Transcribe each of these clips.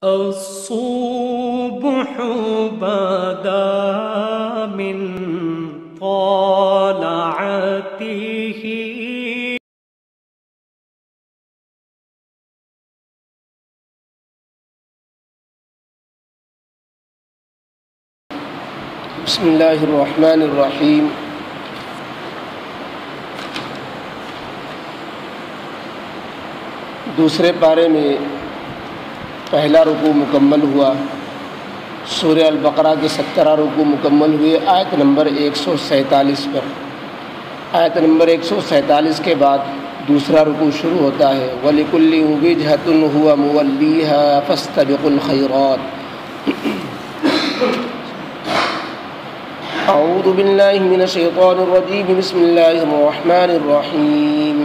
الصبح بدا من طلعته بسم اللہ الرحمن الرحیم۔ دوسرے پارے میں پہلا رکوع مکمل ہوا۔ سورہ البقرہ کے 17 رکوع مکمل ہوئے آیت نمبر 147 پر۔ آیت نمبر 147 کے بعد دوسرا رکوع شروع ہوتا ہے، وَلِكُلِّ وِجْهَةٌ هُوَ مُوَلِّيهَا فَاسْتَبِقُوا الْخَيْرَاتِ۔ اعوذ باللہ من الشیطان الرجیم، بسم اللہ الرحمن الرحیم۔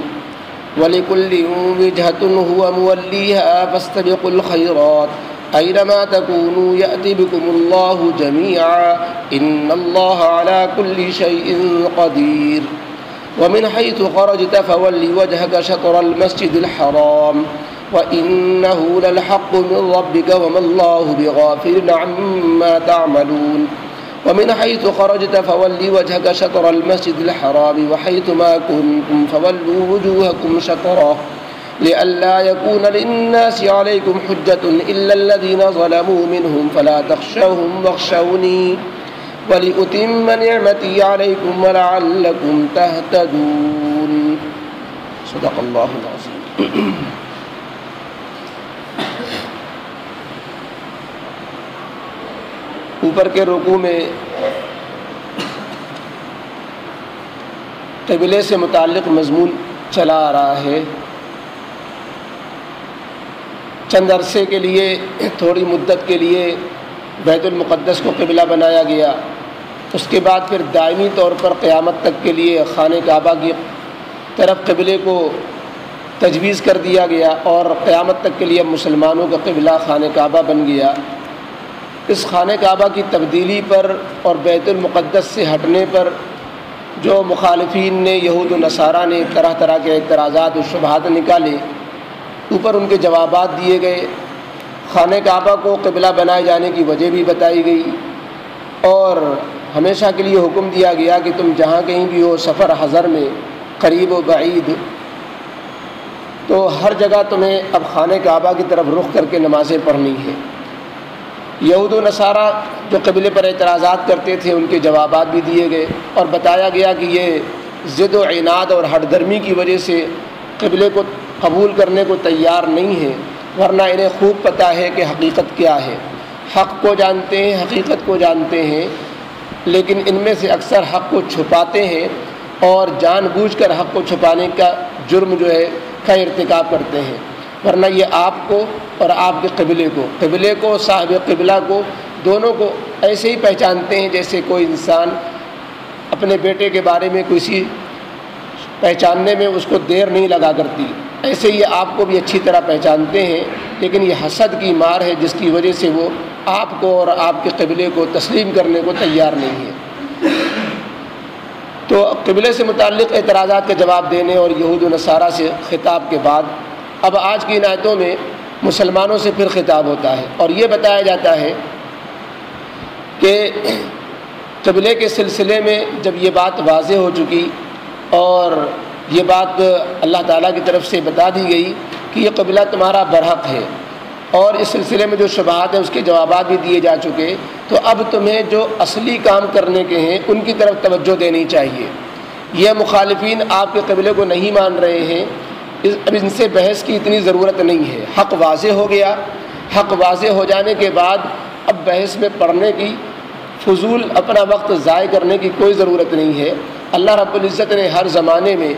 وَلِكُلِّ وِجْهَةٌ هُوَ مُوَلِّيهَا فَاسْتَبِقُوا الْخَيْرَاتِ أَيْنَمَا تَكُونُوا يَأْتِ بِكُمُ اللَّهُ جَمِيعًا إِنَّ اللَّهَ عَلَى كُلِّ شَيْءٍ قَدِيرٌ۔ وَمِنْ حَيْثُ خَرَجْتَ فَوَلِّ وَجْهَكَ شَطْرَ الْمَسْجِدِ الْحَرَامِ وَإِنَّهُ لَلْحَقُّ مِنْ رَبِّكَ وَمَا اللَّهُ بِغَافِلٍ عَمَّا تَعْمَلُونَ۔ ومن حيث خرجت فول وجهك شطر المسجد الحرام وحيث ما كنتم فولوا وجوهكم شطره لئلا يكون للناس عليكم حجة إلا الذين ظلموا منهم فلا تخشوهم واخشوني ولأتم نعمتي عليكم ولعلكم تهتدون۔ صدق الله العظيم۔ اوپر کے رکوع میں قبلے سے متعلق مضمون چلا آ رہا ہے۔ چند عرصے کے لیے، تھوڑی مدت کے لیے بیت المقدس کو قبلہ بنایا گیا، اس کے بعد پھر دائمی طور پر قیامت تک کے لیے خانہ کعبہ کی طرف قبلے کو تجویز کر دیا گیا، اور قیامت تک کے لیے مسلمانوں کا قبلہ خانہ کعبہ بن گیا۔ اس خانہ کعبہ کی تبدیلی پر اور بیت المقدس سے ہٹنے پر جو مخالفین نے، یہود و نصارہ نے طرح طرح کے اعتراضات و شبہات نکالے، اوپر ان کے جوابات دیے گئے۔ خانہ کعبہ کو قبلہ بنائے جانے کی وجہ بھی بتائی گئی، اور ہمیشہ کے لیے حکم دیا گیا کہ تم جہاں کہیں بھی ہو، سفر حضر میں، قریب و بعید، تو ہر جگہ تمہیں اب خانہ کعبہ کی طرف رخ کر کے نمازیں پڑھنی ہیں۔ یہود و نصارہ جو قبلے پر اعتراضات کرتے تھے، ان کے جوابات بھی دیے گئے، اور بتایا گیا کہ یہ ضد و عناد اور ہٹ درمی کی وجہ سے قبلے کو قبول کرنے کو تیار نہیں ہیں، ورنہ انہیں خوب پتہ ہے کہ حقیقت کیا ہے۔ حق کو جانتے ہیں، حقیقت کو جانتے ہیں، لیکن ان میں سے اکثر حق کو چھپاتے ہیں، اور جان بوجھ کر حق کو چھپانے کا جرم جو ہے کا ارتکاب کرتے ہیں۔ ورنہ یہ آپ کو اور آپ کے قبلے کو صاحب قبلہ کو، دونوں کو ایسے ہی پہچانتے ہیں جیسے کوئی انسان اپنے بیٹے کے بارے میں کسی پہچاننے میں اس کو دیر نہیں لگا کرتی، ایسے ہی آپ کو بھی اچھی طرح پہچانتے ہیں، لیکن یہ حسد کی مار ہے جس کی وجہ سے وہ آپ کو اور آپ کے قبلے کو تسلیم کرنے کو تیار نہیں ہے۔ تو قبلے سے متعلق اعتراضات کا جواب دینے اور یہود و نصارہ سے خطاب کے بعد اب آج کی ان آیتوں میں مسلمانوں سے پھر خطاب ہوتا ہے، اور یہ بتایا جاتا ہے کہ قبلے کے سلسلے میں جب یہ بات واضح ہو چکی اور یہ بات اللہ تعالیٰ کی طرف سے بتا دی گئی کہ یہ قبلہ تمہارا برحق ہے، اور اس سلسلے میں جو شبہات ہیں اس کے جوابات بھی دیے جا چکے، تو اب تمہیں جو اصلی کام کرنے کے ہیں ان کی طرف توجہ دینی چاہیے۔ یہ مخالفین آپ کے قبلے کو نہیں مان رہے ہیں، اب ان سے بحث کی اتنی ضرورت نہیں ہے۔ حق واضح ہو گیا، حق واضح ہو جانے کے بعد اب بحث میں پڑھنے کی، فضول اپنا وقت ضائع کرنے کی کوئی ضرورت نہیں ہے۔ اللہ رب العزت نے ہر زمانے میں،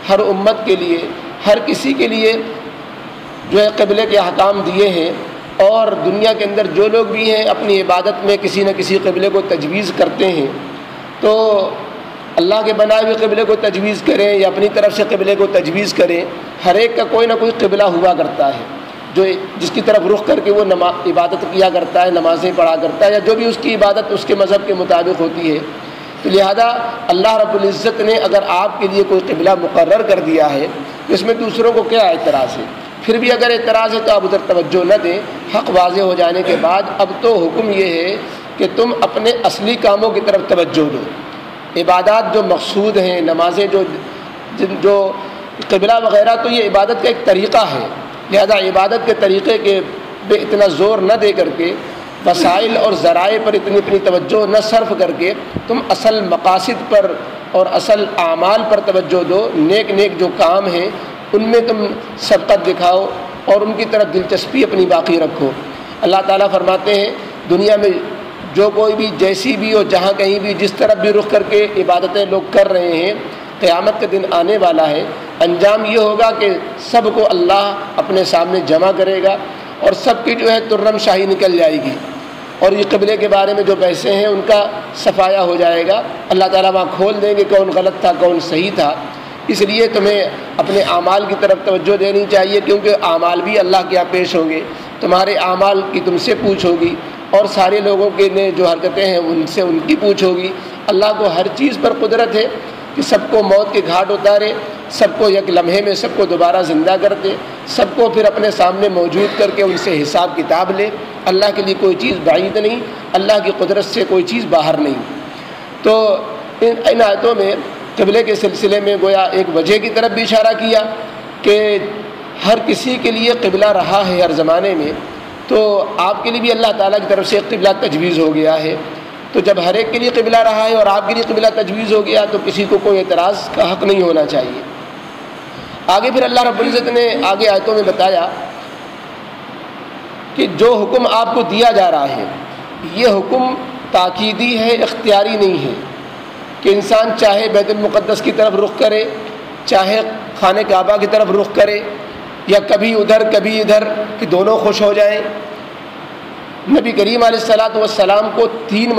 ہر امت کے لیے، ہر کسی کے لیے جو ہے قبلے کے احکام دیے ہیں، اور دنیا کے اندر جو لوگ بھی ہیں اپنی عبادت میں کسی نہ کسی قبلے کو تجویز کرتے ہیں، تو اللہ کے بنائے ہوئے قبلے کو تجویز کریں یا اپنی طرف سے قبلے کو تجویز کریں، ہر ایک کا کوئی نہ کوئی قبلہ ہوا کرتا ہے جو جس کی طرف رخ کر کے وہ عبادت کیا کرتا ہے، نمازیں پڑھا کرتا ہے، یا جو بھی اس کی عبادت اس کے مذہب کے مطابق ہوتی ہے۔ تو لہذا اللہ رب العزت نے اگر آپ کے لیے کوئی قبلہ مقرر کر دیا ہے، اس میں دوسروں کو کیا اعتراض ہے؟ پھر بھی اگر اعتراض ہے تو آپ ادھر توجہ نہ دیں۔ حق واضح ہو جانے کے بعد اب تو حکم یہ ہے کہ تم اپنے اصلی کاموں کی طرف توجہ دو۔ عبادات جو مقصود ہیں، نمازیں جو قبلہ وغیرہ، تو یہ عبادت کا ایک طریقہ ہے، لہذا عبادت کے طریقے کے پہ اتنا زور نہ دے کر کے، وسائل اور ذرائع پر اپنی توجہ نہ صرف کر کے، تم اصل مقاصد پر اور اصل اعمال پر توجہ دو۔ نیک جو کام ہیں ان میں تم سبقت دکھاؤ اور ان کی طرف دلچسپی اپنی باقی رکھو۔ اللہ تعالیٰ فرماتے ہیں دنیا میں جو کوئی بھی جیسی بھی اور جہاں کہیں بھی جس طرف بھی رخ کر کے عبادتیں لوگ کر رہے ہیں، قیامت کا دن آنے والا ہے، انجام یہ ہوگا کہ سب کو اللہ اپنے سامنے جمع کرے گا اور سب کی ترم شاہی نکل جائے گی، اور یہ قبلے کے بارے میں جو بحثیں ہیں ان کا صفایا ہو جائے گا۔ اللہ تعالیٰ وہاں کھول دیں گے کون غلط تھا کون صحیح تھا۔ اس لیے تمہیں اپنے اعمال کی طرف توجہ دینی چاہیے، کیونکہ اعمال بھی اللہ کے یہاں پیش ہوں گے، تمہارے اعمال کی تم سے پوچھ ہوگی، اور سارے لوگوں کے جو حرکتیں ہیں ان سے ان کی پوچھ ہوگی۔ اللہ کو ہر چیز پر قدرت ہے کہ سب کو موت کے گھاٹ اتارے، سب کو یک لمحے میں سب کو دوبارہ زندہ کر دے، سب کو پھر اپنے سامنے موجود کر کے ان سے حساب کتاب لے۔ اللہ کے لیے کوئی چیز بعید نہیں، اللہ کی قدرت سے کوئی چیز باہر نہیں۔ تو ان آیتوں میں قبلے کے سلسلے میں گویا ایک وجہ کی طرف بھی اشارہ کیا کہ ہر کسی کے لیے قبلہ رہا ہے ہر زمانے میں، تو آپ کے لیے بھی اللہ تعالیٰ کی طرف سے قبلہ تجویز ہو گیا ہے۔ تو جب ہر ایک کے لیے قبلہ رہا ہے اور آپ کے لیے قبلہ تجویز ہو گیا تو کسی کو کوئی اعتراض کا حق نہیں ہونا چاہیے۔ آگے پھر اللہ رب العزت نے آگے آیتوں میں بتایا کہ جو حکم آپ کو دیا جا رہا ہے یہ حکم تاکیدی ہے، اختیاری نہیں ہے کہ انسان چاہے بیت المقدس کی طرف رخ کرے، چاہے خانہ کعبہ کی طرف رخ کرے، یا کبھی ادھر کبھی ادھر، کہ دونوں خوش ہو جائیں۔ نبی کریم علیہ الصلاۃ والسلام کو تین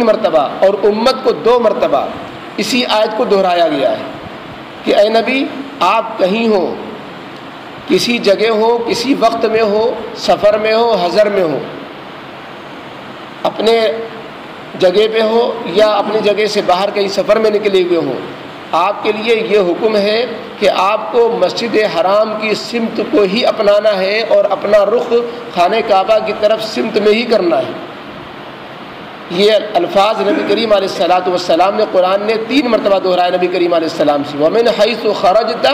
مرتبہ اور امت کو 2 مرتبہ اسی آیت کو دہرایا گیا ہے کہ اے نبی آپ کہیں ہو، کسی جگہ ہو، کسی وقت میں ہو، سفر میں ہو، حضر میں ہو، اپنے جگہ پہ ہو یا اپنی جگہ سے باہر کہیں سفر میں نکلے ہوئے ہوں، آپ کے لیے یہ حکم ہے کہ آپ کو مسجد حرام کی سمت کو ہی اپنانا ہے اور اپنا رخ خانہ کعبہ کی طرف سمت میں ہی کرنا ہے۔ یہ الفاظ نبی کریم علیہ الصلاۃ والسلام نے قرآن نے 3 مرتبہ دہرایا نبی کریم علیہ السلام سے، وَمِنْ حَيْثُ خَرَجْتَ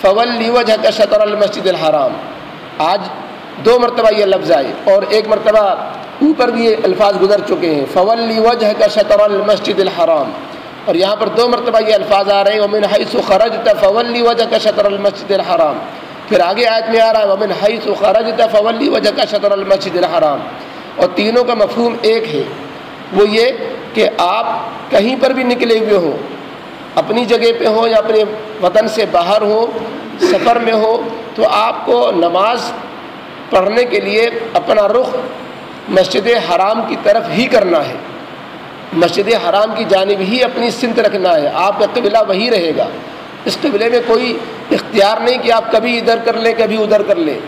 فَوَلِّ وَجْهَكَ شَطْرَ الْمَسْجِدِ الْحَرَامِ۔ آج 2 مرتبہ یہ لفظ آئے اور ایک مرتبہ اوپر بھی یہ الفاظ گزر چکے ہیں، فَوَلِّ وَجْهَكَ شَطْرَ الْمَسْجِدِ الْحَرَامِ، اور یہاں پر 2 مرتبہ یہ الفاظ آ رہے ہیں وَمِنْ حَيْثُ خَرَجْتَ فَوَلِّ وَجْهَكَ شَطْرَ الْمَسْجِدِ الْحَرَامِ، پھر آگے آیت میں آ رہا ہے وَمِنْ حَيْثُ خَرَجْتَ فَوَلِّ وَجْهَكَ شَطْرَ الْمَسْجِدِ الْحَرَامِ، اور تینوں کا مفہوم ایک ہے، وہ یہ کہ آپ کہیں پر بھی نکلے ہوئے ہوں، اپنی جگہ پہ ہوں یا اپنے وطن سے باہر ہوں، سفر میں ہو، تو آپ کو نماز پڑھنے کے لیے اپنا رخ مسجد حرام کی طرف ہی کرنا ہے، مسجد حرام کی جانب ہی اپنی سمت رکھنا ہے، آپ کا قبلہ وہی رہے گا۔ اس قبلے میں کوئی اختیار نہیں کہ آپ کبھی ادھر کر لیں کبھی ادھر کر لیں،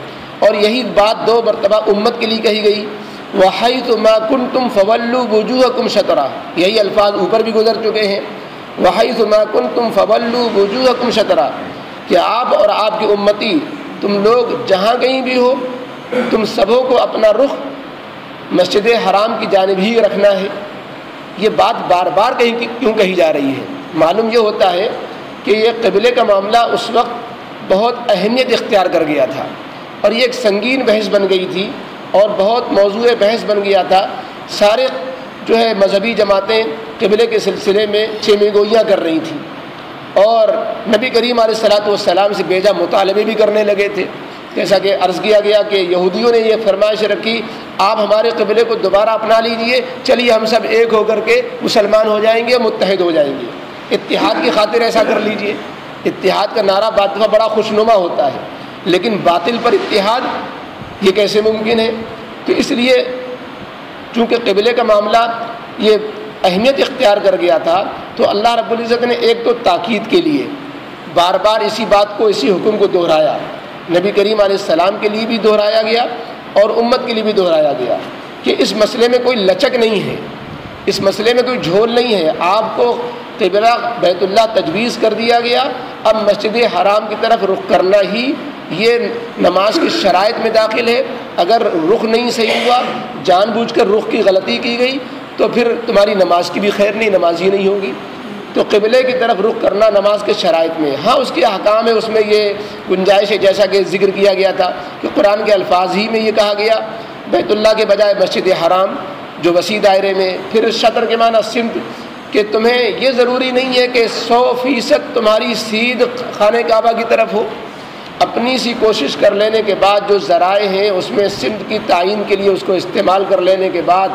اور یہی بات 2 مرتبہ امت کے لیے کہی گئی، وَحَيْثُ مَا كُنْتُمْ فَوَلُّوا وُجُوهَكُمْ شَطْرَهُ، یہی الفاظ اوپر بھی گزر چکے ہیں، وَحَيْثُ مَا كُنْتُمْ فَوَلُّوا وُجُوهَكُمْ شَطْرَهُ، کہ آپ اور آپ کی امتی تم لوگ جہاں کہیں بھی ہو تم سبوں کو اپنا رخ مسجد حرام کی جانب ہی رکھنا ہے۔ یہ بات بار بار کیوں کہی جا رہی ہے؟ معلوم یہ ہوتا ہے کہ یہ قبلے کا معاملہ اس وقت بہت اہمیت اختیار کر گیا تھا اور یہ ایک سنگین بحث بن گئی تھی اور بہت موضوع بحث بن گیا تھا۔ سارے مذہبی جماعتیں قبلے کے سلسلے میں چیمے گوئیاں کر رہی تھیں اور نبی کریم علیہ الصلاۃ والسلام سے بیجا مطالبے بھی کرنے لگے تھے، جیسا کہ عرض کیا گیا کہ یہودیوں نے یہ فرمائش رکھی آپ ہمارے قبلے کو دوبارہ اپنا لیجئے، چلیے ہم سب ایک ہو کر کے مسلمان ہو جائیں گے، متحد ہو جائیں گے، اتحاد کی خاطر ایسا کر لیجئے۔ اتحاد کا نعرہ بعض دفعہ بڑا خوشنما ہوتا ہے، لیکن باطل پر اتحاد یہ کیسے ممکن ہے؟ تو اس لیے چونکہ قبلے کا معاملہ یہ اہمیت اختیار کر گیا تھا، تو اللہ رب العزت نے ایک تو تاکید کے لیے بار بار اسی بات کو، اسی حکم کو دہرایا، نبی کریم علیہ السلام کے لیے بھی دہرایا گیا اور امت کے لیے بھی دہرایا گیا کہ اس مسئلے میں کوئی لچک نہیں ہے، اس مسئلے میں کوئی جھول نہیں ہے، آپ کو قبلہ بیت اللہ تجویز کر دیا گیا، اب مسجد حرام کی طرف رخ کرنا ہی یہ نماز کی شرائط میں داخل ہے۔ اگر رخ نہیں صحیح ہوا، جان بوجھ کر رخ کی غلطی کی گئی تو پھر تمہاری نماز کی بھی خیر نہیں، نماز ہی نہیں ہوگی۔ تو قبلے کی طرف رخ کرنا نماز کے شرائط میں، ہاں اس کے احکام ہے، اس میں یہ گنجائش ہے جیسا کہ ذکر کیا گیا تھا کہ قرآن کے الفاظ ہی میں یہ کہا گیا بیت اللہ کے بجائے مسجد حرام جو وسیع دائرے میں۔ پھر شطر کے معنی سمت، کہ تمہیں یہ ضروری نہیں ہے کہ 100% تمہاری سیدھ خانہ کعبہ کی طرف ہو، اپنی سی کوشش کر لینے کے بعد جو ذرائع ہیں اس میں سمت کی تعین کے لیے اس کو استعمال کر لینے کے بعد،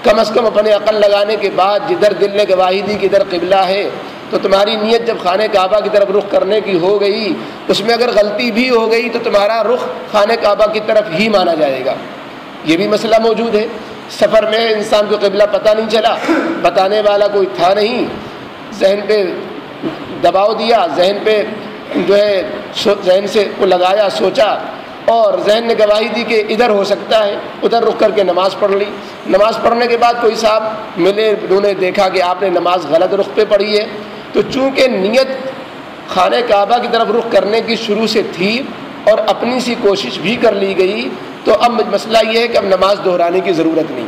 کم از کم اپنے عقل لگانے کے بعد جدھر دل نے گواہی دی کہ ادھر قبلہ ہے، تو تمہاری نیت جب خانہ کعبہ کی طرف رخ کرنے کی ہو گئی، اس میں اگر غلطی بھی ہو گئی تو تمہارا رخ خانہ کعبہ کی طرف ہی مانا جائے گا۔ یہ بھی مسئلہ موجود ہے، سفر میں انسان کو قبلہ پتہ نہیں چلا، بتانے والا کوئی تھا نہیں، ذہن پہ دباؤ دیا، ذہن پہ جو ہے ذہن سے کو لگایا، سوچا اور ذہن نے گواہی دی کہ ادھر ہو سکتا ہے، ادھر رخ کر کے نماز پڑھ لی۔ نماز پڑھنے کے بعد کوئی صاحب ملے، انہوں نے دیکھا کہ آپ نے نماز غلط رخ پہ پڑھی ہے، تو چونکہ نیت خانہ کعبہ کی طرف رخ کرنے کی شروع سے تھی اور اپنی سی کوشش بھی کر لی گئی، تو اب مسئلہ یہ ہے کہ اب نماز دہرانے کی ضرورت نہیں۔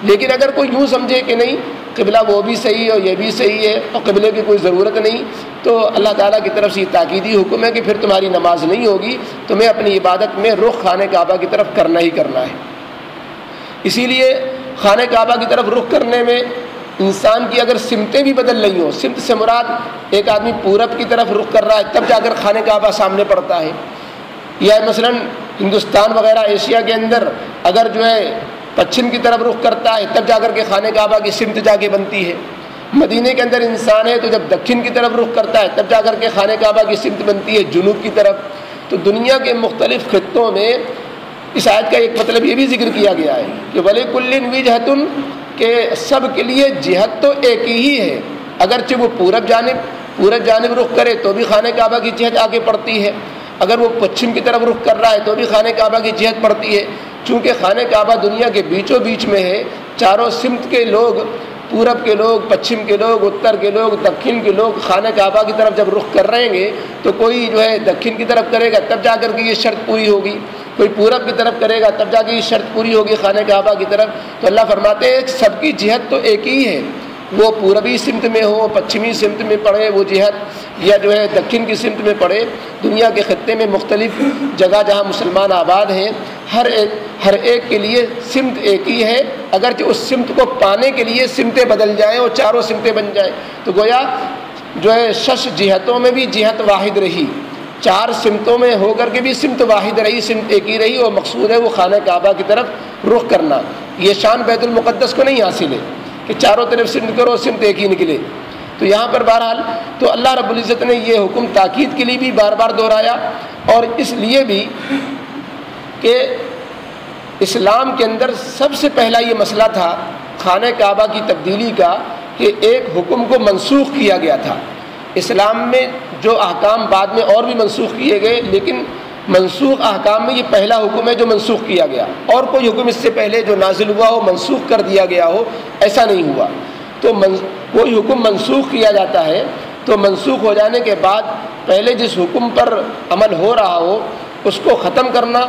لیکن اگر کوئی یوں سمجھے کہ نہیں قبلہ وہ بھی صحیح ہے اور یہ بھی صحیح ہے اور قبلے کی کوئی ضرورت نہیں، تو اللہ تعالیٰ کی طرف سے یہ تاکیدی حکم ہے کہ پھر تمہاری نماز نہیں ہوگی، تمہیں اپنی عبادت میں رخ خانہ کعبہ کی طرف کرنا ہی کرنا ہے۔ اسی لیے خانہ کعبہ کی طرف رخ کرنے میں انسان کی اگر سمتیں بھی بدل رہی ہوں، سمت سے مراد ایک آدمی پورب کی طرف رخ کر رہا ہے تب جا کر خانہ کعبہ سامنے پڑتا ہے، یا مثلا ہندوستان وغیرہ ایشیا کے اندر اگر جو ہے پچھم کی طرف رخ کرتا ہے تب جا کر کے خانہ کعبہ کی سمت جا کے بنتی ہے۔ مدینے کے اندر انسان ہے تو جب دکن کی طرف رخ کرتا ہے تب جا کر کے خانہ کعبہ کی سمت بنتی ہے جنوب کی طرف۔ تو دنیا کے مختلف خطوں میں اس آیت کا ایک مطلب یہ بھی ذکر کیا گیا ہے کہ وَلِكُلٍّ وِجْهَةٌ کہ سب کے لیے جہت تو ایک ہی ہے، اگرچہ وہ پورب جانب رخ کرے تو بھی خانہ کعبہ کی جہت آگے پڑتی ہے، اگر وہ پچھم کی طرف رخ کر رہا ہے تو بھی خانہ کعبہ کی جہت پڑتی ہے، چونکہ خانہ کعبہ دنیا کے بیچوں بیچ میں ہے، چاروں سمت کے لوگ، پورب کے لوگ، پچھم کے لوگ، اتر کے لوگ، دکن کے لوگ خانہ کعبہ کی طرف جب رخ کر رہے ہیں تو کوئی جو ہے دکن کی طرف کرے گا تب جا کر کے یہ شرط پوری ہوگی، کوئی پورب کی طرف کرے گا تب جا کے یہ شرط پوری ہوگی خانہ کعبہ کی طرف۔ تو اللہ فرماتے ہیں سب کی جہت تو ایک ہی ہے، وہ پوربی سمت میں ہو، پچھمی سمت میں پڑے وہ جہت، یا جو ہے دکن کی سمت میں پڑے، دنیا کے خطے میں مختلف جگہ جہاں مسلمان آباد ہیں، ہر ایک کے لیے سمت ایک ہی ہے، اگرچہ اس سمت کو پانے کے لیے سمتیں بدل جائیں اور چاروں سمتیں بن جائیں، تو گویا جو ہے 6 جہتوں میں بھی جہت واحد رہی، 4 سمتوں میں ہو کر کے بھی سمت واحد رہی، سمت ایک ہی رہی، اور مقصود ہے وہ خانہ کعبہ کی طرف رخ کرنا۔ یہ شان بیت المقدس کو نہیں حاصل ہے کہ چاروں طرف سمت کرو سمت ایک ہی نکلے۔ تو یہاں پر بہرحال تو اللہ رب العزت نے یہ حکم تاکید کے لیے بھی بار بار دہرایا، اور اس لیے بھی کہ اسلام کے اندر سب سے پہلا یہ مسئلہ تھا خانہ کعبہ کی تبدیلی کا کہ ایک حکم کو منسوخ کیا گیا تھا۔ اسلام میں جو احکام بعد میں اور بھی منسوخ کیے گئے، لیکن منسوخ احکام میں یہ پہلا حکم ہے جو منسوخ کیا گیا، اور کوئی حکم اس سے پہلے جو نازل ہوا ہو منسوخ کر دیا گیا ہو ایسا نہیں ہوا۔ تو کوئی حکم منسوخ کیا جاتا ہے تو منسوخ ہو جانے کے بعد پہلے جس حکم پر عمل ہو رہا ہو اس کو ختم کرنا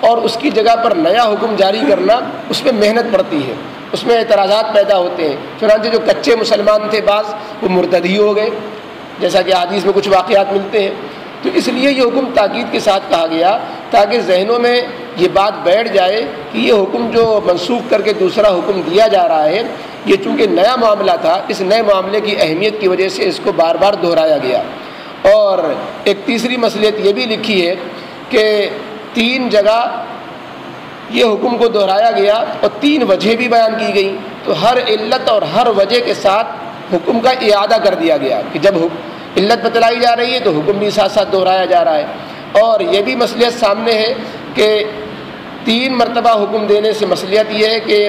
اور اس کی جگہ پر نیا حکم جاری کرنا، اس میں محنت پڑتی ہے، اس میں اعتراضات پیدا ہوتے ہیں۔ چنانچہ جو کچے مسلمان تھے بعض وہ مرتد ہی ہو گئے، جیسا کہ حدیث میں کچھ واقعات ملتے ہیں۔ تو اس لیے یہ حکم تاکید کے ساتھ کہا گیا تاکہ ذہنوں میں یہ بات بیٹھ جائے کہ یہ حکم جو منسوخ کر کے دوسرا حکم دیا جا رہا ہے یہ چونکہ نیا معاملہ تھا، اس نئے معاملے کی اہمیت کی وجہ سے اس کو بار بار دہرایا گیا۔ اور ایک تیسری مصلحت یہ بھی لکھی ہے کہ 3 جگہ یہ حکم کو دہرایا گیا اور 3 وجہ بھی بیان کی گئی، تو ہر علت اور ہر وجہ کے ساتھ حکم کا اعادہ کر دیا گیا کہ جب علت بتلائی جا رہی ہے تو حکم بھی ساتھ ساتھ دہرایا جا رہا ہے۔ اور یہ بھی مصلحت سامنے ہے کہ 3 مرتبہ حکم دینے سے مصلحت یہ ہے کہ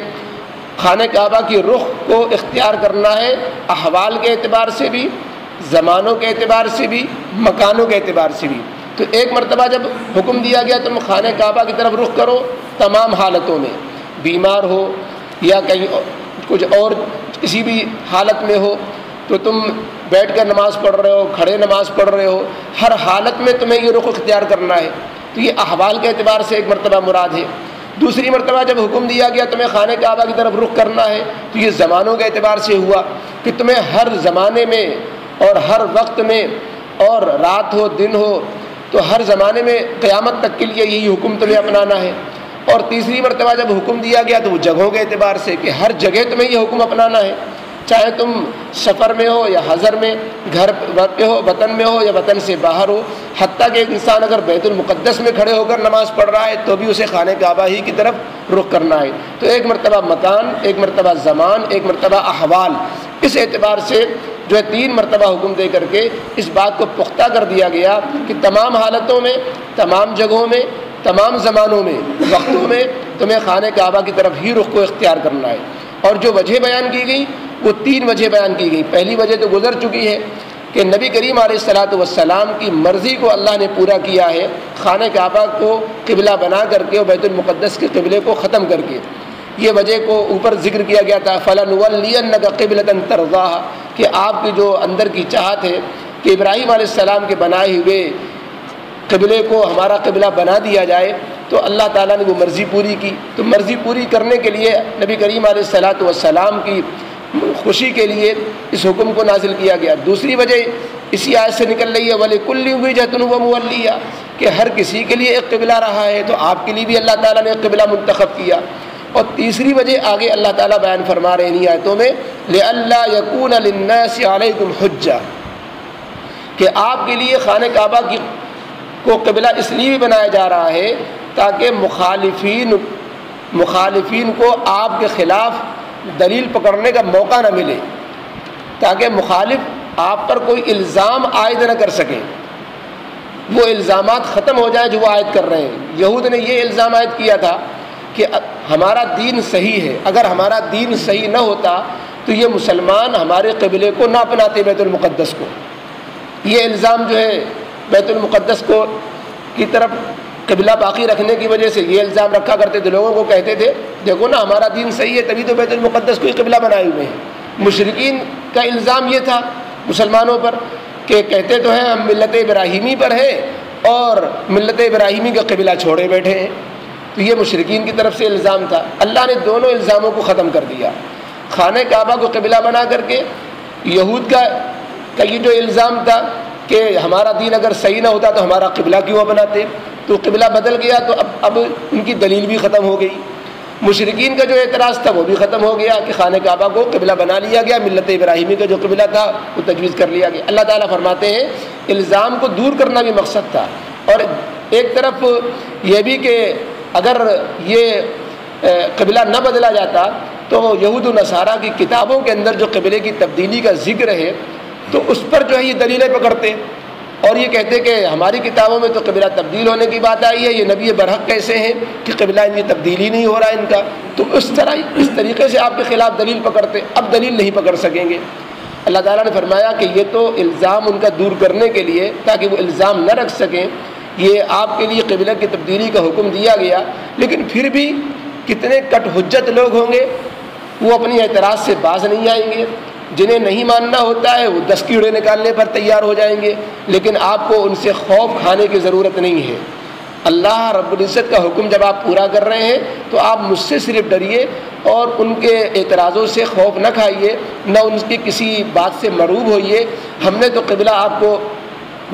خانہ کعبہ کی رخ کو اختیار کرنا ہے احوال کے اعتبار سے بھی، زمانوں کے اعتبار سے بھی، مکانوں کے اعتبار سے بھی۔ تو ایک مرتبہ جب حکم دیا گیا تم خانہ کعبہ کی طرف رخ کرو تمام حالتوں میں، بیمار ہو یا کہیں کچھ اور کسی بھی حالت میں ہو، تو تم بیٹھ کر نماز پڑھ رہے ہو، کھڑے نماز پڑھ رہے ہو، ہر حالت میں تمہیں یہ رخ اختیار کرنا ہے۔ تو یہ احوال کے اعتبار سے ایک مرتبہ مراد ہے۔ دوسری مرتبہ جب حکم دیا گیا تمہیں خانہ کعبہ کی طرف رخ کرنا ہے تو یہ زمانوں کے اعتبار سے ہوا کہ تمہیں ہر زمانے میں اور ہر وقت میں، اور رات ہو دن ہو، تو ہر زمانے میں قیامت تک کے لیے یہی حکم تمہیں اپنانا ہے۔ اور تیسری مرتبہ جب حکم دیا گیا تو وہ جگہوں کے اعتبار سے کہ ہر جگہ تمہیں یہ حکم اپنانا ہے، چاہے تم سفر میں ہو یا حضر میں، گھر پہ ہو، وطن میں ہو یا وطن سے باہر ہو، حتیٰ کہ ایک انسان اگر بیت المقدس میں کھڑے ہو کر نماز پڑھ رہا ہے تو بھی اسے خانہ کعبہ ہی کی طرف رخ کرنا ہے۔ تو ایک مرتبہ مکان، ایک مرتبہ زمان، ایک مرتبہ احوال، اس اعتبار سے جو ہے 3 مرتبہ حکم دے کر کے اس بات کو پختہ کر دیا گیا کہ تمام حالتوں میں، تمام جگہوں میں، تمام زمانوں میں، وقتوں میں تمہیں خانہ کعبہ کی طرف ہی رخ کو اختیار کرنا ہے۔ اور جو وجہ بیان کی گئی وہ 3 وجہ بیان کی گئی۔ پہلی وجہ تو گزر چکی ہے کہ نبی کریم علیہ الصلاۃ والسلام کی مرضی کو اللہ نے پورا کیا ہے، خانہ کعبہ کو قبلہ بنا کر کے اور بیت المقدس کے قبلے کو ختم کر کے۔ یہ وجہ کو اوپر ذکر کیا گیا تھا، فَلَنُوَلِّيَنَّكَ قِبْلَةً تَرْضَاهَا، کہ آپ کی جو اندر کی چاہت ہے کہ ابراہیم علیہ السلام کے بنائے ہوئے قبلے کو ہمارا قبلہ بنا دیا جائے، تو اللہ تعالیٰ نے وہ مرضی پوری کی۔ تو مرضی پوری کرنے کے لیے نبی کریم علیہ الصلاۃ والسلام کی خوشی کے لیے اس حکم کو نازل کیا گیا۔ دوسری وجہ اسی آیت سے نکل رہی ہے، وَلِكُلِّ وِجْهَةٌ وَمُوَلِّيَّةٌ، کہ ہر کسی کے لیے ایک قبلہ رہا ہے تو آپ کے لیے بھی اللہ تعالیٰ نے ایک قبلہ منتخب کیا۔ اور تیسری وجہ آگے اللہ تعالیٰ بیان فرما رہے ہیں انہی آیتوں میں، لِأَلَّا يَكُونَ لِلنَّاسِ عَلَيْكُمْ حُجَّةٌ، کہ آپ کے لیے خانہ کعبہ کو قبلہ اس لیے بھی بنایا جا رہا ہے تاکہ مخالفین کو آپ کے خلاف دلیل پکڑنے کا موقع نہ ملے، تاکہ مخالف آپ پر کوئی الزام عائد نہ کر سکیں، وہ الزامات ختم ہو جائیں جو وہ عائد کر رہے ہیں۔ یہود نے یہ الزام عائد کیا تھا کہ ہمارا دین صحیح ہے، اگر ہمارا دین صحیح نہ ہوتا تو یہ مسلمان ہمارے قبلے کو نہ اپناتے بیت المقدس کو۔ یہ الزام جو ہے بیت المقدس کو کی طرف قبلہ باقی رکھنے کی وجہ سے یہ الزام رکھا کرتے تھے، لوگوں کو کہتے تھے دیکھو نا ہمارا دین صحیح ہے تبھی تو بیت المقدس کو ہی قبلہ بنائے ہوئے ہیں۔ مشرکین کا الزام یہ تھا مسلمانوں پر کہ کہتے تو ہیں ہم ملت ابراہیمی پر ہیں اور ملت ابراہیمی کا قبلہ چھوڑے بیٹھے ہیں، تو یہ مشرکین کی طرف سے الزام تھا۔ اللہ نے دونوں الزاموں کو ختم کر دیا۔ خانہ کعبہ کو قبلہ بنا کر کے یہود کا یہ جو الزام تھا کہ ہمارا دین اگر صحیح نہ ہوتا تو ہمارا قبلہ کیوں بناتے، تو قبلہ بدل گیا تو اب ان کی دلیل بھی ختم ہو گئی۔ مشرکین کا جو اعتراض تھا وہ بھی ختم ہو گیا کہ خانہ کعبہ کو قبلہ بنا لیا گیا، ملت ابراہیمی کا جو قبلہ تھا وہ تجویز کر لیا گیا۔ اللہ تعالیٰ فرماتے ہیں الزام کو دور کرنا بھی مقصد تھا، اور ایک طرف یہ بھی کہ اگر یہ قبلہ نہ بدلا جاتا تو یہود و نصارہ کی کتابوں کے اندر جو قبلے کی تبدیلی کا ذکر ہے تو اس پر جو ہے یہ دلیلیں پکڑتے اور یہ کہتے کہ ہماری کتابوں میں تو قبلہ تبدیل ہونے کی بات آئی ہے، یہ نبی برحق کیسے ہیں کہ قبلہ ان کی تبدیلی نہیں ہو رہا ہے ان کا، تو اس طریقے سے آپ کے خلاف دلیل پکڑتے، اب دلیل نہیں پکڑ سکیں گے۔ اللہ تعالیٰ نے فرمایا کہ یہ تو الزام ان کا دور کرنے کے لیے تاکہ وہ الزام نہ رکھ سکیں، یہ آپ کے لیے قبلہ کی تبدیلی کا حکم دیا گیا، لیکن پھر بھی کتنے کٹ حجت لوگ ہوں گے وہ اپنی اعتراض سے باز نہیں آئیں گے، جنہیں نہیں ماننا ہوتا ہے وہ 10 کیڑے نکالنے پر تیار ہو جائیں گے، لیکن آپ کو ان سے خوف کھانے کی ضرورت نہیں ہے۔ اللہ رب العزت کا حکم جب آپ پورا کر رہے ہیں تو آپ مجھ سے صرف ڈریے اور ان کے اعتراضوں سے خوف نہ کھائیے، نہ ان کی کسی بات سے مرعوب ہوئیے۔ ہم نے تو قبلہ آپ کو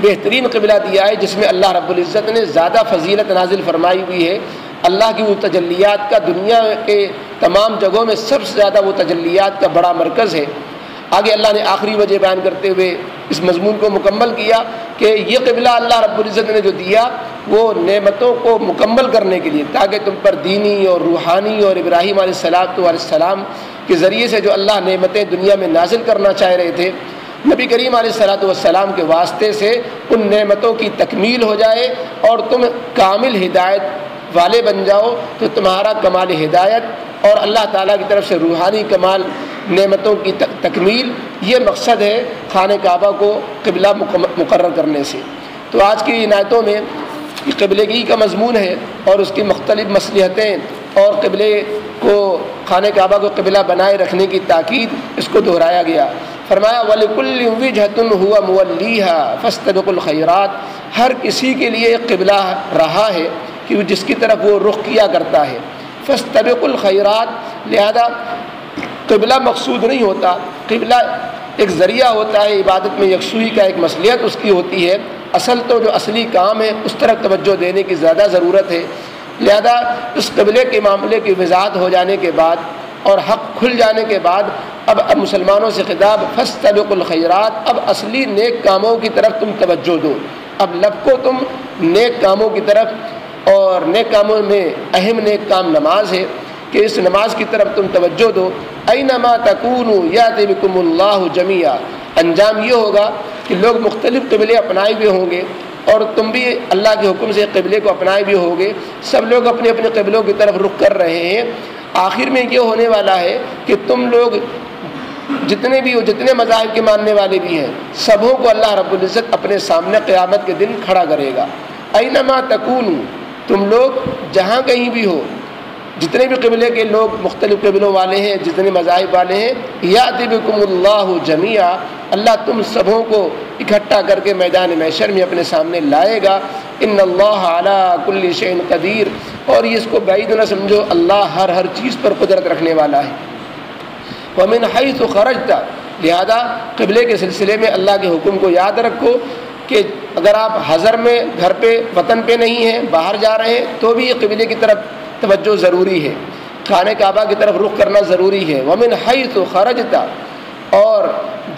بہترین قبلہ دیا ہے جس میں اللہ رب العزت نے زیادہ فضیلت نازل فرمائی ہوئی ہے۔ اللہ کی وہ تجلیات کا دنیا کے تمام جگہوں میں سب سے زیادہ وہ تجلیات کا بڑا مرکز ہے۔ آگے اللہ نے آخری وجہ بیان کرتے ہوئے اس مضمون کو مکمل کیا کہ یہ قبلہ اللہ رب العزت نے جو دیا وہ نعمتوں کو مکمل کرنے کے لیے، تاکہ تم پر دینی اور روحانی اور ابراہیم علیہ السلام کے ذریعے سے جو اللہ نعمتیں دنیا میں نازل کرنا چاہ رہے تھے، نبی کریم علیہ السلام کے واسطے سے ان نعمتوں کی تکمیل ہو جائے اور تم کامل ہدایت والے بن جاؤ، تو تمہارا کمال ہدایت اور اللہ تعالیٰ کی طرف سے روحانی کمال نعمتوں کی تکمیل، یہ مقصد ہے خانہ کعبہ کو قبلہ مقرر کرنے سے۔ تو آج کی عنایتوں میں قبلگی کا مضمون ہے اور اس کی مختلف مصلحتیں اور قبلے کو خانہ کعبہ کو قبلہ بنائے رکھنے کی تاکید اس کو دہرایا گیا۔ فرمایا وَلِكُلِّ وِجْهَةٌ هُوَ مُوَلِّيهَا فَاسْتَبِقُوا الْخَيْرَاتِ، ہر کسی کے لیے ایک قبلہ رہا ہے کہ وہ جس کی طرف وہ رخ کیا کرتا ہے. فَاسْتَبِقُوا الْخَيْرَاتِ، لہذا قبلہ مقصود نہیں ہوتا، قبلہ ایک ذریعہ ہوتا ہے عبادت میں یکسوئی کا، ایک مصلحت اس کی ہوتی ہے. اصل تو جو اصلی کام ہے اس طرف توجہ دینے کی زیادہ ضرورت ہے. لہذا اس قبلے کے معاملے کی وضاحت ہو جانے کے بعد اور حق کھل جانے کے بعد اب مسلمانوں سے خطاب فاستبقوا الخیرات، اب اصلی نیک کاموں کی طرف تم توجہ دو. اب لبکو تم نیک کاموں کی طرف، اور نیک کاموں میں اہم نیک کام نماز ہے کہ اس نماز کی طرف تم توجہ دو. اینما تکونوا یأتی بکم اللہ جمیعا، انجام یہ ہوگا کہ لوگ مختلف قبلے اپنائے ہوئے ہوں گے اور تم بھی اللہ کے حکم سے قبلے کو اپنائے ہوئے ہوگے. سب لوگ اپنے اپنے قبلوں کی طرف رخ کر رہے ہیں. آخر میں یہ ہونے والا ہے کہ تم لوگ جتنے بھی ہو، جتنے مذاہب کے ماننے والے بھی ہیں، سبوں کو اللہ رب العزت اپنے سامنے قیامت کے دن کھڑا کرے گا. اینما تکونوا، تم لوگ جہاں کہیں بھی ہو، جتنے بھی قبلے کے لوگ مختلف قبلوں والے ہیں، جتنے مذاہب والے ہیں، یأتی بکم اللہ جمیعا، اللہ تم سبوں کو اکٹھا کر کے میدان محشر میں اپنے سامنے لائے گا. ان اللہ علی کل شیء قدیر، اور اس کو بعید نہ سمجھو، اللہ ہر چیز پر قدرت رکھنے والا ہے. ومن حیث خرجت، لہذا قبلے کے سلسلے میں اللہ کے حکم کو یاد رکھو کہ اگر آپ حضر میں گھر پہ وطن پہ نہیں ہیں، باہر جا رہے ہیں، تو بھی قبلے کی طرف توجہ ضروری ہے، خانہ کعبہ کی طرف رخ کرنا ضروری ہے. ومن حیث خرجت، اور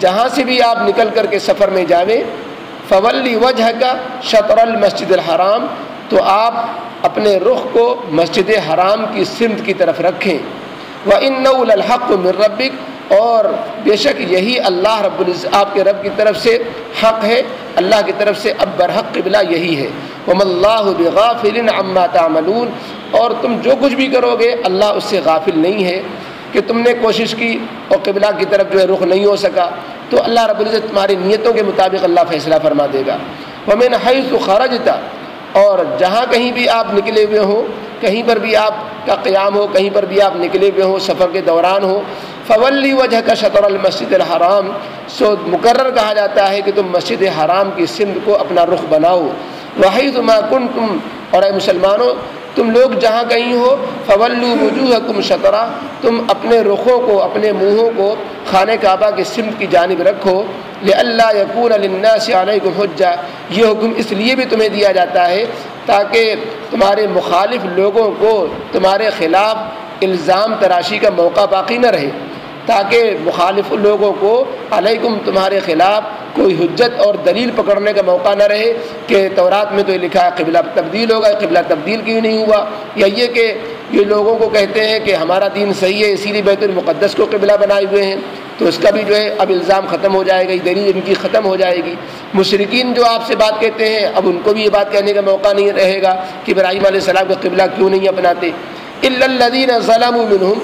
جہاں سے بھی آپ نکل کر کے سفر میں جاویں، فولی وجہک شطر المسجد الحرام، تو آپ اپنے رخ کو مسجد حرام کی سمت کی طرف رکھیں. وَإِنَّهُ لَلْحَقُّ مِن رَبِّكَ، اور بے شک یہی اللہ رب العزت آپ کے رب کی طرف سے حق ہے، اللہ کی طرف سے اب برحق قبلہ یہی ہے. وَمَا اللَّهُ بِغَافِلٍ عَمَّا تَعْمَلُونَ، اور تم جو کچھ بھی کرو گے اللہ اس سے غافل نہیں ہے کہ تم نے کوشش کی اور قبلہ کی طرف جو ہے رخ نہیں ہو سکا، تو اللہ رب العزت تمہاری نیتوں کے مطابق اللہ فیصلہ فرما دے گا. وَمِنْ حَيْثُ خَرَجْتَ، اور جہاں کہیں بھی آپ نکلے ہوئے ہوں، کہیں پر بھی آپ کا قیام ہو، کہیں پر بھی آپ نکلے ہوئے ہوں، سفر کے دوران ہو، فولی وجہک شطر المسجد الحرام، سو مقرر کہا جاتا ہے کہ تم مسجد حرام کی سمت کو اپنا رخ بناؤ. وحیث ما کنتم، اور اے مسلمانوں تم لوگ جہاں کہیں ہو، فولوا وجوہکم شطرہ، تم اپنے رخوں کو، اپنے منہوں کو خانہ کعبہ کی سمت کی جانب رکھو. لئلا یکون للناس علیکم حجہ، یہ حکم اس لیے بھی تمہیں دیا جاتا ہے تاکہ تمہارے مخالف لوگوں کو تمہارے خلاف الزام تراشی کا موقع باقی نہ رہے، تاکہ مخالف لوگوں کو علیکم تمہارے خلاف کوئی حجت اور دلیل پکڑنے کا موقع نہ رہے کہ تورات میں تو یہ لکھا ہے قبلہ تبدیل ہوگا، قبلہ تبدیل کیوں نہیں ہوا، یا یہ کہ یہ لوگوں کو کہتے ہیں کہ ہمارا دین صحیح ہے اسی لیے بیت المقدس کو قبلہ بنائے ہوئے ہیں، تو اس کا بھی جو ہے اب الزام ختم ہو جائے گا، یہ دلیل ان کی ختم ہو جائے گی. مشرکین جو آپ سے بات کہتے ہیں اب ان کو بھی یہ بات کہنے کا موقع نہیں رہے گا کہ ابراہیم علیہ السلام کا قبلہ کیوں نہیں اپناتے. الا الذین ظلموا منہم،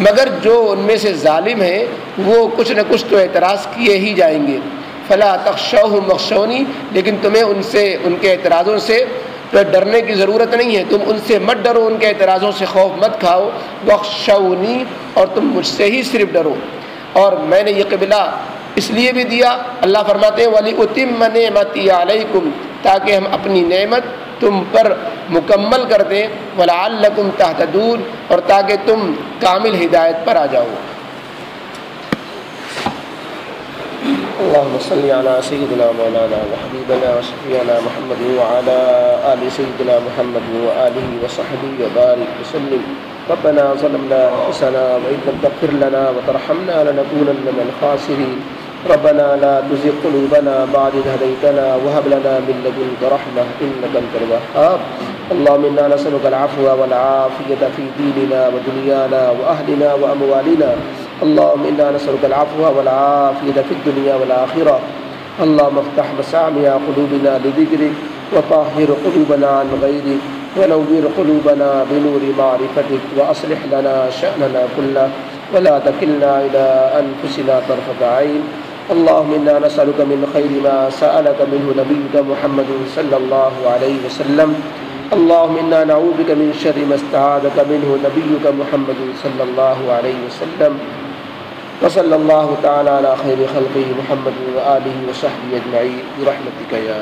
مگر جو ان میں سے ظالم ہیں وہ کچھ نہ کچھ تو اعتراض کیے ہی جائیں گے. فلا تخشوہم واخشونی، لیکن تمہیں ان کے اعتراضوں سے ڈرنے کی ضرورت نہیں ہے، تم ان سے مت ڈرو، ان کے اعتراضوں سے خوف مت کھاؤ. واخشونی، اور تم مجھ سے ہی صرف ڈرو. اور میں نے یہ قبلہ اس لیے بھی دیا، اللہ فرماتے ہیں وَلِأُتِمَّ نِعْمَتِي عَلَيْكُمْ، تاکہ ہم اپنی نعمت تم پر مکمل کر دیں. وَلَعَلَّكُمْ تَهْتَدُونَ، اور تاکہ تم کامل ہدایت پر آ جاؤ. اللهم صل على سيدنا مولانا وحبيبنا وشفيعنا محمد وعلى آل سيدنا محمد وآله وصحبه وبارك وسلم. ربنا ظلمنا أنفسنا وإن لم تغفر لنا وترحمنا لنكونن من الخاسرين. ربنا لا تزغ قلوبنا بعد إذ هديتنا وهب لنا من لدنك رحمة إنك أنت الوهاب. اللهم إنا نسألك العفو والعافية في ديننا ودنيانا وأهلنا وأموالنا. اللهم إنا نسألك العفو والعافية في الدنيا والآخرة. اللهم افتح مسامع قلوبنا لذكرك وطهر قلوبنا عن غيرك ونور قلوبنا بنور معرفتك وأصلح لنا شأننا كله ولا تكلنا إلى أنفسنا طرفة عين. اللهم إنا نسألك من خير ما سألك منه نبيك محمد صلى الله عليه وسلم. اللهم إنا نعوذ بك من شر ما استعاذك منه نبيك محمد صلى الله عليه وسلم. وصلی اللہ تعالی علی خیر خلقہ محمد و آلہ و صحبہ اجمعین برحمتک یا